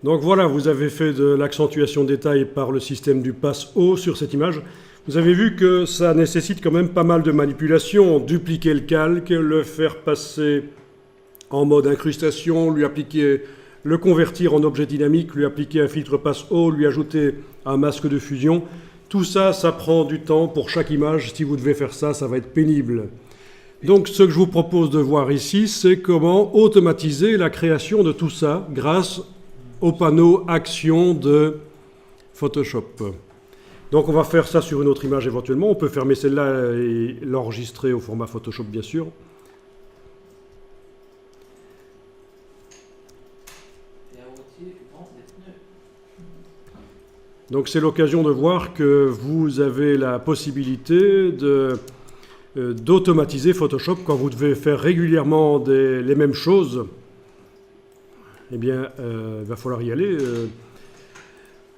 Donc voilà, vous avez fait de l'accentuation détail par le système du passe-haut sur cette image. Vous avez vu que ça nécessite quand même pas mal de manipulations. Dupliquer le calque, le faire passer en mode incrustation, lui appliquer, le convertir en objet dynamique, lui appliquer un filtre passe-haut, lui ajouter un masque de fusion. Tout ça, ça prend du temps pour chaque image. Si vous devez faire ça, ça va être pénible. Donc ce que je vous propose de voir ici, c'est comment automatiser la création de tout ça grâce au panneau Action de Photoshop. Donc on va faire ça sur une autre image éventuellement. On peut fermer celle-là et l'enregistrer au format Photoshop, bien sûr. Donc c'est l'occasion de voir que vous avez la possibilité d'automatiser Photoshop quand vous devez faire régulièrement les mêmes choses. Eh bien, il va falloir y aller,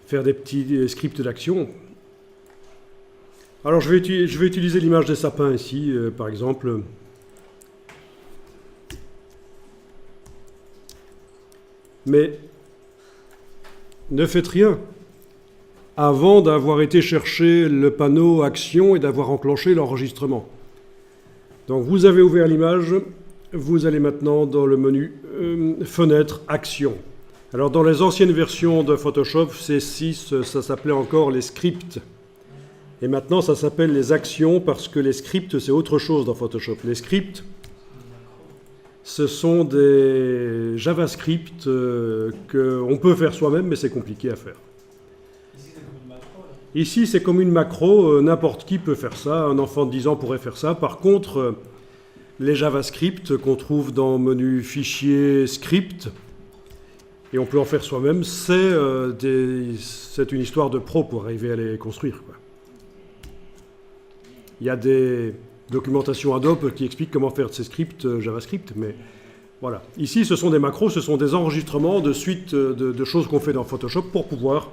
faire des petits scripts d'action. Alors je vais utiliser l'image des sapins ici, par exemple. Mais ne faites rien avant d'avoir été chercher le panneau Action et d'avoir enclenché l'enregistrement. Donc vous avez ouvert l'image, vous allez maintenant dans le menu Fenêtre Action. Alors dans les anciennes versions de Photoshop, C6, ça s'appelait encore les scripts. Et maintenant ça s'appelle les actions parce que les scripts c'est autre chose dans Photoshop. Les scripts, ce sont des JavaScript qu'on peut faire soi-même mais c'est compliqué à faire. Ici, c'est comme une macro, n'importe qui peut faire ça, un enfant de 10 ans pourrait faire ça. Par contre, les JavaScript qu'on trouve dans le menu Fichier, Script, et on peut en faire soi-même, c'est une histoire de pro pour arriver à les construire, quoi. Il y a des documentations Adobe qui expliquent comment faire de ces scripts JavaScript, mais voilà. Ici, ce sont des macros, ce sont des enregistrements de suites de choses qu'on fait dans Photoshop pour pouvoir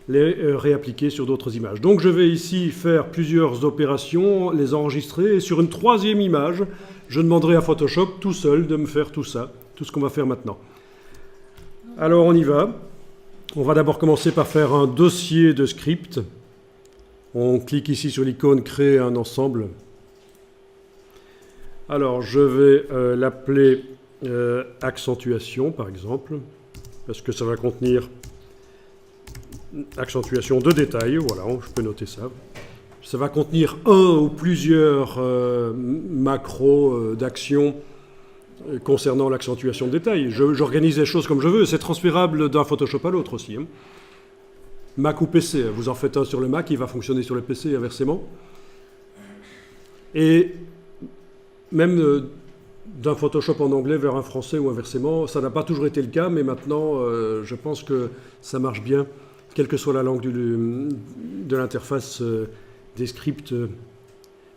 les réappliquer sur d'autres images. Donc je vais ici faire plusieurs opérations, les enregistrer, et sur une troisième image, je demanderai à Photoshop tout seul de me faire tout ça, tout ce qu'on va faire maintenant. Alors on y va. On va d'abord commencer par faire un dossier de script. On clique ici sur l'icône « Créer un ensemble ». Alors je vais l'appeler accentuation, par exemple, parce que ça va contenir accentuation de détail, voilà, je peux noter ça. Ça va contenir un ou plusieurs macros d'action concernant l'accentuation de détail. J'organise les choses comme je veux, c'est transférable d'un Photoshop à l'autre aussi. Hein. Mac ou PC, vous en faites un sur le Mac, il va fonctionner sur le PC inversement. Et même d'un Photoshop en anglais vers un français ou inversement, ça n'a pas toujours été le cas, mais maintenant je pense que ça marche bien. Quelle que soit la langue de l'interface, des scripts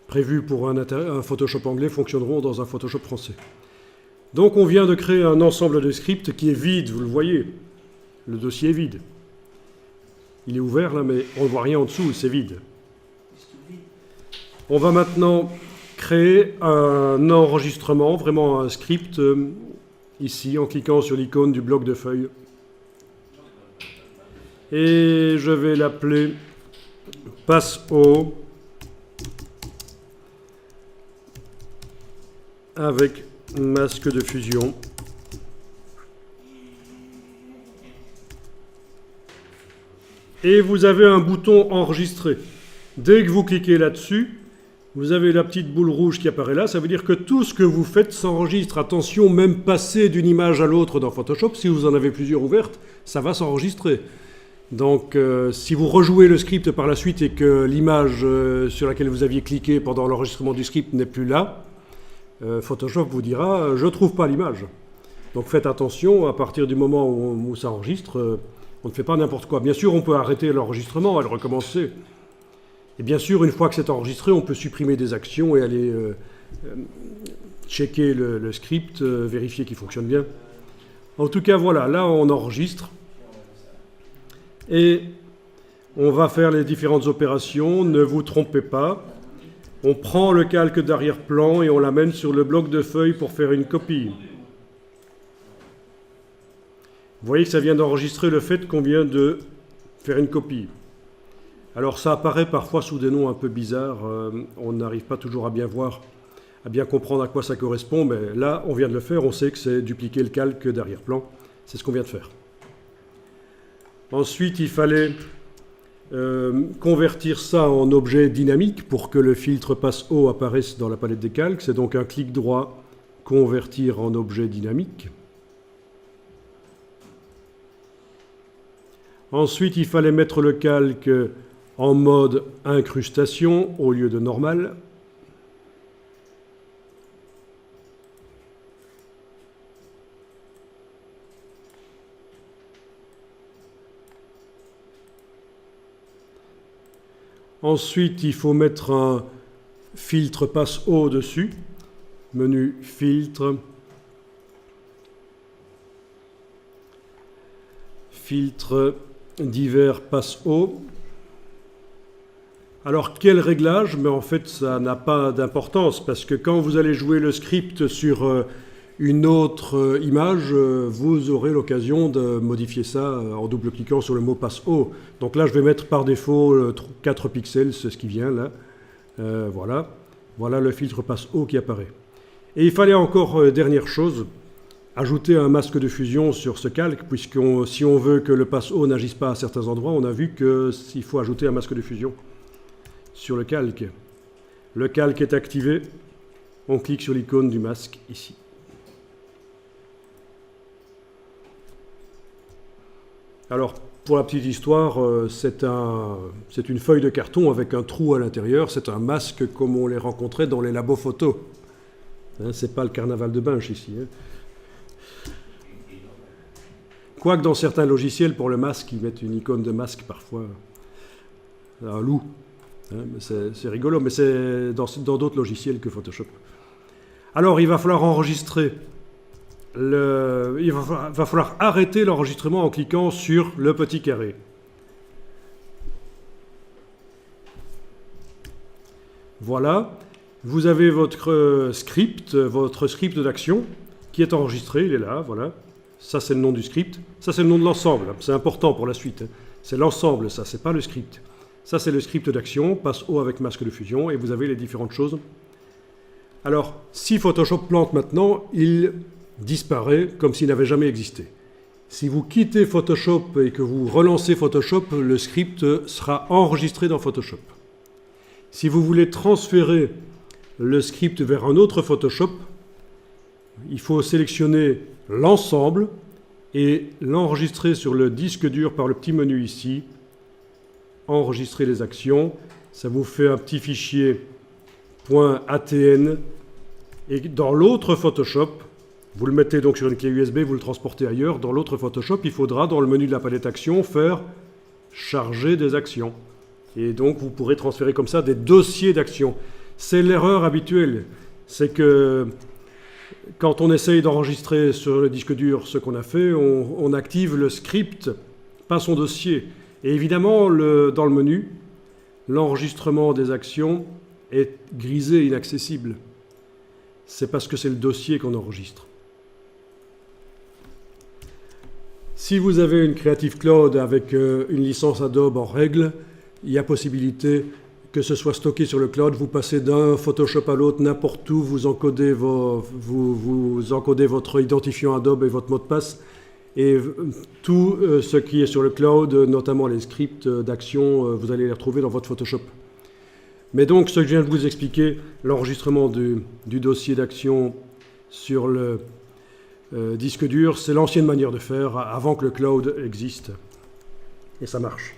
prévus pour un Photoshop anglais fonctionneront dans un Photoshop français. Donc on vient de créer un ensemble de scripts qui est vide, vous le voyez. Le dossier est vide. Il est ouvert là, mais on ne voit rien en dessous, c'est vide. On va maintenant créer un enregistrement, vraiment un script, ici, en cliquant sur l'icône du bloc de feuilles. Et je vais l'appeler passe-haut avec masque de fusion. Et vous avez un bouton enregistrer. Dès que vous cliquez là-dessus, vous avez la petite boule rouge qui apparaît là. Ça veut dire que tout ce que vous faites s'enregistre. Attention, même passer d'une image à l'autre dans Photoshop, si vous en avez plusieurs ouvertes, ça va s'enregistrer. Donc, si vous rejouez le script par la suite et que l'image sur laquelle vous aviez cliqué pendant l'enregistrement du script n'est plus là, Photoshop vous dira « je ne trouve pas l'image ». Donc faites attention, à partir du moment où ça enregistre, on ne fait pas n'importe quoi. Bien sûr, on peut arrêter l'enregistrement et le recommencer. Et bien sûr, une fois que c'est enregistré, on peut supprimer des actions et aller checker le script, vérifier qu'il fonctionne bien. En tout cas, voilà, là on enregistre. Et on va faire les différentes opérations, ne vous trompez pas. On prend le calque d'arrière-plan et on l'amène sur le bloc de feuilles pour faire une copie. Vous voyez que ça vient d'enregistrer le fait qu'on vient de faire une copie. Alors ça apparaît parfois sous des noms un peu bizarres, on n'arrive pas toujours à bien voir, à bien comprendre à quoi ça correspond, mais là on vient de le faire, on sait que c'est dupliquer le calque d'arrière-plan, c'est ce qu'on vient de faire. Ensuite il fallait convertir ça en objet dynamique pour que le filtre passe haut apparaisse dans la palette des calques, c'est donc un clic droit, convertir en objet dynamique. Ensuite, il fallait mettre le calque en mode incrustation au lieu de normal. Ensuite, il faut mettre un filtre passe haut dessus. Menu filtre. Filtre divers passe haut. Alors quel réglage? Mais en fait ça n'a pas d'importance parce que quand vous allez jouer le script sur une autre image, vous aurez l'occasion de modifier ça en double-cliquant sur le mot passe haut. Donc là je vais mettre par défaut 4 pixels, c'est ce qui vient là. Voilà. Voilà le filtre passe haut qui apparaît. Et il fallait encore, dernière chose, ajouter un masque de fusion sur ce calque, puisque si on veut que le passe haut n'agisse pas à certains endroits, on a vu qu'il faut ajouter un masque de fusion sur le calque. Le calque est activé, on clique sur l'icône du masque ici. Alors, pour la petite histoire, c'est une feuille de carton avec un trou à l'intérieur, c'est un masque comme on les rencontrait dans les labos photos. Hein, c'est pas le carnaval de Binche ici. Hein. Quoique dans certains logiciels, pour le masque, ils mettent une icône de masque parfois, un loup. Hein, c'est rigolo, mais c'est dans d'autres logiciels que Photoshop. Alors, il va falloir enregistrer, il va falloir arrêter l'enregistrement en cliquant sur le petit carré. Voilà, vous avez votre script d'action qui est enregistré, il est là, voilà. Ça, c'est le nom du script. Ça, c'est le nom de l'ensemble. C'est important pour la suite. C'est l'ensemble, ça, c'est pas le script. Ça, c'est le script d'action, passe haut avec masque de fusion, et vous avez les différentes choses. Alors, si Photoshop plante maintenant, il disparaît comme s'il n'avait jamais existé. Si vous quittez Photoshop et que vous relancez Photoshop, le script sera enregistré dans Photoshop. Si vous voulez transférer le script vers un autre Photoshop, il faut sélectionner l'ensemble et l'enregistrer sur le disque dur par le petit menu ici. Enregistrer les actions. Ça vous fait un petit fichier .atn. Et dans l'autre Photoshop, vous le mettez donc sur une clé USB, vous le transportez ailleurs. Dans l'autre Photoshop, il faudra, dans le menu de la palette Actions, faire charger des actions. Et donc, vous pourrez transférer comme ça des dossiers d'actions. C'est l'erreur habituelle. C'est que quand on essaye d'enregistrer sur le disque dur ce qu'on a fait, on active le script, pas son dossier. Et évidemment, dans le menu, l'enregistrement des actions est grisé, inaccessible. C'est parce que c'est le dossier qu'on enregistre. Si vous avez une Creative Cloud avec une licence Adobe en règle, il y a possibilité que ce soit stocké sur le cloud, vous passez d'un Photoshop à l'autre, n'importe où, vous encodez votre identifiant Adobe et votre mot de passe, et tout ce qui est sur le cloud, notamment les scripts d'action, vous allez les retrouver dans votre Photoshop. Mais donc, ce que je viens de vous expliquer, l'enregistrement du dossier d'action sur le disque dur, c'est l'ancienne manière de faire avant que le cloud existe. Et ça marche.